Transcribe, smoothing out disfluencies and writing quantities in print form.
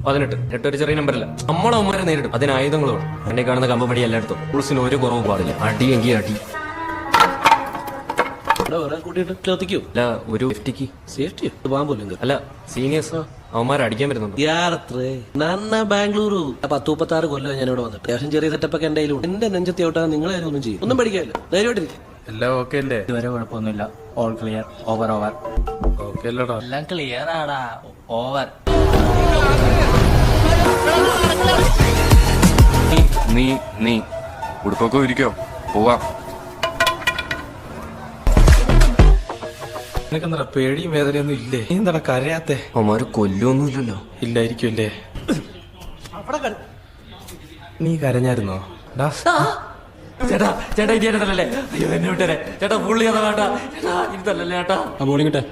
18 8 ഒരു ചെറിയ നമ്പറല്ല. നമ്മളവന്മാരെ നേരിടും. അതിന് ആയുധങ്ങൾ വേണം. എന്നെ കാണുന്ന കമ്പടി എല്ലായിടത്തും ഉൾസിന് ഒരു കുറവും പാടില്ല. അടിയെങ്കിൽ അടി. അല്ല ഒരു സേഫ്റ്റി അല്ല സീനിയേഴ്സ് അവന്മാരെ അടിക്കാൻ വരുന്നുണ്ട്. ബാംഗ്ലൂരു 10-36 കൊല്ലം ഞാൻ ഇവിടെ വന്നിട്ട് അത്യാവശ്യം ചെറിയ സെറ്റപ്പ് ഒക്കെ എന്റെ കയ്യിലുണ്ട്. എന്റെ നെഞ്ചത്തി ഔട്ടാ നിങ്ങളെ ഒന്നും ചെയ്യും. ഒന്നും പഠിക്കാനില്ല. ധൈര്യമായിട്ടിരിക്കും. എല്ലാം ഓക്കെ അല്ലേ? ഇതുവരെ കുഴപ്പമൊന്നുമില്ല. All clear. ഓവർ ഓക്കെ അല്ലടാ? എല്ലാം ക്ലിയർ ആടാ. ഓവർ. നീ ഉടുപ്പൊക്കെ ഇരിക്കോ? പോവാം. നിനക്കെന്താ പേടിയും വേദനയൊന്നും ഇല്ലേ? നീ എന്താ കരയാത്തെ? അവന്മാര് കൊല്ലൊന്നുമില്ലല്ലോ. ഇല്ലായിരിക്കും അല്ലേ? നീ കരഞ്ഞായിരുന്നോ? ചേട്ടാ ചേട്ടാ ഇത് ചേട്ടല്ലേ? അയ്യോ എന്നെ വിട്ടേ ചേട്ടാ. പുള്ളി അതാ ചേട്ടാ. ചേട്ടാ ഇത് തല്ലല്ലേ ചേട്ടാ. ആ ബോളിങ്ങട്ടെ.